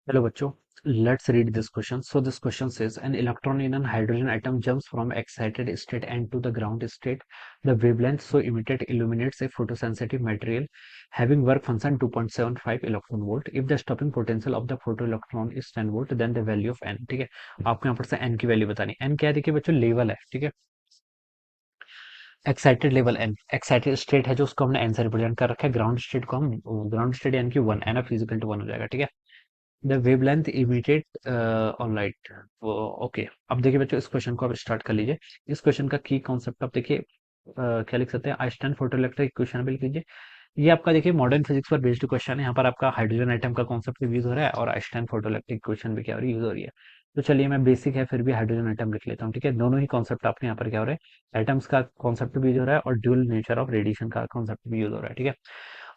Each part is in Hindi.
Hello बच्चों, let's read this question. So this question says an electron in an hydrogen atom jumps from excited state N to the ground state. The wavelength so emitted illuminates a photosensitive material having work function 2.75 electron volt. If the stopping potential of the photoelectron is 10 volt, then the value of n. ठीक है, आपको यहाँ पर से n की वैल्यू बतानी। n क्या है? देखिए बच्चों, लेवल है। ठीक है, excited level n, excited state है जो उसको हमने एन से रिप्रेजेंट कर रखा है। ग्राउंड स्टेट को हम ग्राउंड स्टेट यानी कि 1 एन फिजिकल टू 1 हो जाएगा। ठीक है, the wavelength emitted on light. Okay, अब देखिए बच्चों, इस क्वेश्चन को आप स्टार्ट कर लीजिए। इस क्वेश्चन का की कॉन्सेप्ट आप देखिए, क्या लिख सकते हैं, आइंस्टाइन फोटोइलेक्ट्रिक इक्वेशन भी लिख लीजिए। ये आपका देखिए मॉडर्न फिजिक्स पर बेस्ड क्वेश्चन है। यहाँ पर आपका हाइड्रोजन एटम का कॉन्सेप्ट भी यूज हो रहा है और आइंस्टाइन फोटोइलेक्ट्रिक इक्वेशन भी क्या हो रही है, यूज हो रही है। तो चलिए, मैं बेसिक है फिर भी हाइड्रोजन एटम लिख लेता हूँ। ठीक है, दोनों ही कॉन्सेप्ट आपके यहाँ पर क्या हो रहा है, एटम्स का कॉन्सेप्ट भी यूज हो रहा है और ड्यूल नेचर ऑफ रेडिएशन का कॉन्सेप्ट भी यूज हो रहा है। ठीक है,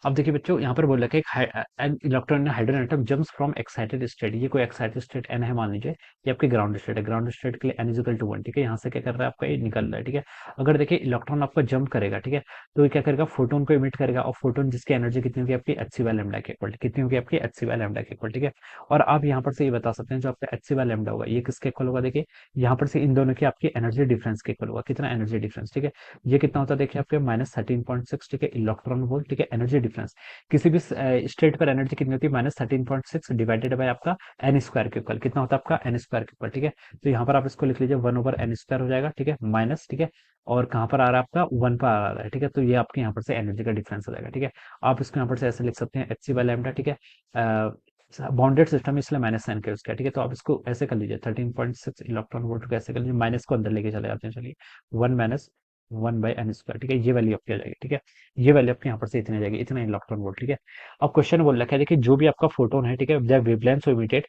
अब देखिए बच्चों, यहाँ पर बोल रखा है an electron hydrogen atom jumps from excited state. ये कोई एक्साइटेड स्टेट एन है मान लीजिए, ये आपकी ग्राउंड स्टेट है। ग्राउंड स्टेट के लिए एन इजिकल टू 1। ठीक है, यहाँ से क्या कर रहा है आपका, ये निकल रहा है। ठीक है, अगर देखिए इलेक्ट्रॉन आपका जंप करेगा, ठीक है, तो ये क्या करेगा, फोटोन को इमिट करेगा। और फोटोन जिसकी एनर्जी कितनी होगी आपकी, एच सी बाय लैम्डा के इक्वल। कितनी होगी आपकी, एच सी बाय लैम्डा के इक्वल। ठीक है, और आप यहाँ पर से ये बता सकते हैं जो आपका एच सी बाय लैम्डा होगा, ये किसके इक्वल होगा। देखिए यहाँ पर से इन दोनों की आपकी एनर्जी डिफरेंस के इक्वल होगा। कितना एनर्जी डिफरेंस, ठीक है, ये कितना होता है देखिए आपके -13.6। ठीक है, इलेक्ट्रॉन वोल्ट। ठीक है, एनर्जी डिफरेंस किसी भी स्टेट पर एनर्जी कितनी होती है, -13.6 डिवाइडेड बाय आपका एन स्क्वायर के इक्वल। कितना होता है आपका, एन स्क्वायर के इक्वल। ठीक है, तो यहाँ पर आप इसको लिख लीजिए 1/n स्क्वायर हो जाएगा। ठीक है, माइनस, ठीक है, और कहाँ पर आ रहा है आपका, 1 पर आ रहा है। ठीक है, तो ये आपके यहाँ पर से एनर्जी का डिफरेंस हो जाएगा। ठीक है, आप इसको यहाँ पर से ऐसे लिख सकते हैं, एच सी बाय लैम्डा। ठीक है, बाउंडेड सिस्टम इसलिए माइनस साइन के उसका। ठीक है, तो आप इसको ऐसे कर लीजिए, 13.6 इलेक्ट्रॉन वोल्ट को ऐसे कर लीजिए, माइनस को अंदर लेके चले जाते हैं। चलिए, 1 - 1/n स्क्वायर। ठीक है, ये वैल्यू आपकी आ जाएगी। ठीक है, ये वैल्यू आपके यहाँ पर से इतनी आ जाएगी, इतना इलेक्ट्रॉन वोल्ट। ठीक है, अब क्वेश्चन बोल रखा है, देखिए जो भी आपका फोटोन है, ठीक है, the wavelength emitted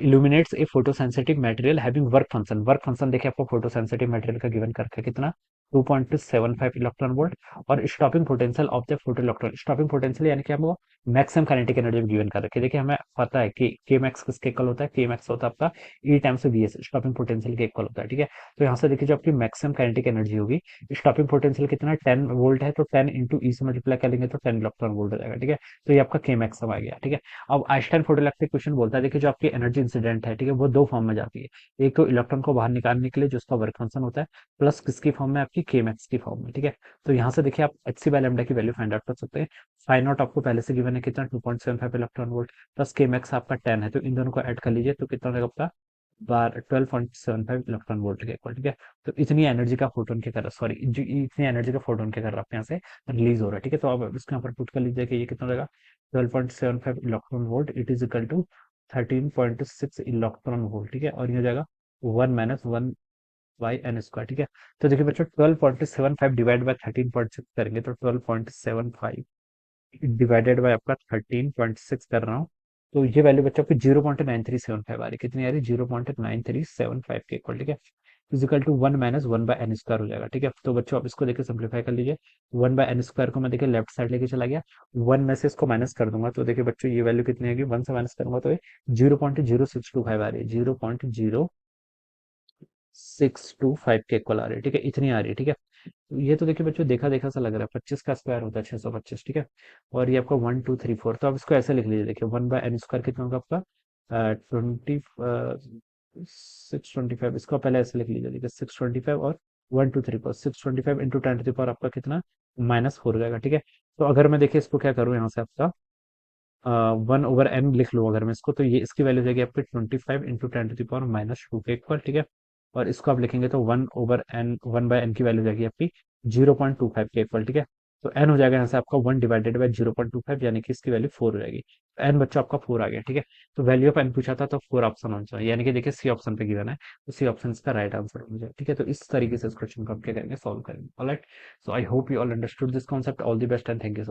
illuminates a photosensitive material having work function। Work function देखिए आपको फोटोसेंसिटिव मटेरियल का गिवन करके कितना, 2.75 इलेक्ट्रॉन वोल्ट। और stopping potential of the photo electron, stopping potential यानी कि हमको मैक्सिमम काइनेटिक एनर्जी गिवन कर रखी है। देखिए हमें पता है कि के मैक्स किसके इक्वल होता है, के मैक्स होता है आपका E times V S, stopping potential के इक्वल होता है। ठीक है, तो यहाँ से देखिए जो आपकी मैक्सिमम काइनेटिक एनर्जी होगी, स्टॉपिंग पोटेंशियल कितना, 10 वोल्ट है, तो 10 इंटू ई से मल्टीप्लाई करेंगे तो 10 इलेक्ट्रॉन वोल्ट हो जाएगा। ठीक है, तो ये आपका के मैक्सिमम आ गया। ठीक है, अब आइंस्टाइन फोटोइलेक्ट्रिक क्वेश्चन बोलता है, देखिए जो आपकी एनर्जी इंसिडेंट है, ठीक है, वो दो फॉर्म में जाती है। एक तो इलेक्ट्रॉन को बाहर निकालने के लिए जो उसका वर्क फंक्शन होता है, प्लस किसकी फॉर्म में, आपकी के मैक्स की फॉर्म में। ठीक है, तो यहाँ से देखिए आप एच सी बाय लैम्डा की वैल्यू फाइंड आउट कर सकते हैं। फाइव नॉट आपको पहले से गिवन है कितना, 2.75 इलेक्ट्रॉन वोल्ट, प्लस के मैक्स आपका 10 है, तो इन दोनों को ऐड कर लीजिए तो कितना होगा आपका, 12.75 इलेक्ट्रॉन वोल्ट के इक्वल। ठीक है, तो इतनी एनर्जी का फोटोन क्या कर रहा है, सॉरी, इतनी एनर्जी का फोटोन क्या कर रहा है आपके यहाँ से रिलीज हो रहा है। ठीक है, तो अब इसके यहाँ पर पुट कर लीजिए कि ये कितना रहेगा, 12.75 electron volt it is equal to 13.6 electron volt. ठीक है, और ये हो जाएगा 1 - 1/n स्क्वायर। ठीक है, तो देखिए बच्चों, 12.75 डिवाइड बाय 13.6 करेंगे तो 12.75 डिवाइडेड बाय आपका 13.6 कर रहा हूँ, तो ये वैल्यू बच्चों आपकी 0.9375 आ रही है। कितनी आ रही है, 0.9375 के इक्वल। ठीक है, इजिकल टू 1 - 1/n स्क्वायर हो जाएगा। ठीक है, तो बच्चों आप इसको देखिए सिंप्लीफाई कर लीजिए। 1/n स्क्वायर को मैं देखिए लेफ्ट साइड लेके चला गया, 1 में से इसको माइनस कर दूंगा तो देखिए बच्चों ये वैल्यू कितनी आएगी, 1 से माइनस करूंगा तो ये 0.0625 आ रही है, 0.0625 के इक्वल आ रही है। ठीक है, इतनी आ रही है। ठीक है, ये तो देखिए बच्चों देखा देखा सा लग रहा है, 25 का स्क्वायर होता है 625। ठीक है, और ये आपका 1 2 3 4, तो आप इसको ऐसे लिख लीजिए, देखिए 1/n स्क्वायर कितना होगा आपका, 625। इसको पहले ऐसे लिख लीजिए, देखिए 625 और 1 2 3 4, 625 इंटू 10 आपका कितना, -4 हो जाएगा। ठीक है, तो अगर मैं देखिए इसको क्या करूँ यहाँ से आपका 1/n लिख लूँ अगर मैं इसको, तो ये इसकी वैल्यू जाएगी आपकी 25 इंटू 10 - 2 के इक्वल। ठीक है, और इसको आप लिखेंगे तो 1/n की वैल्यू जाएगी आपकी 0.25 के इक्वल। ठीक है, तो n हो जाएगा यहाँ से आपका 1 डिवाइडेड बाई 0.25, यानी कि इसकी वैल्यू 4 हो जाएगी। एन बच्चों आपका 4 आ गया। ठीक है, तो वैल्यू ऑफ एन पूछा था तो 4 ऑप्शन होना चाहिए, यानी कि देखिए सी ऑप्शन पे गिवन है, तो सी ऑप्शन इसका राइट आंसर हो जाए। ठीक है, तो इस तरीके से इस क्वेश्चन को हम क्या करेंगे, सॉल्व करेंगे। Alright, so I hope you all understood this concept. All the best and thank you so much.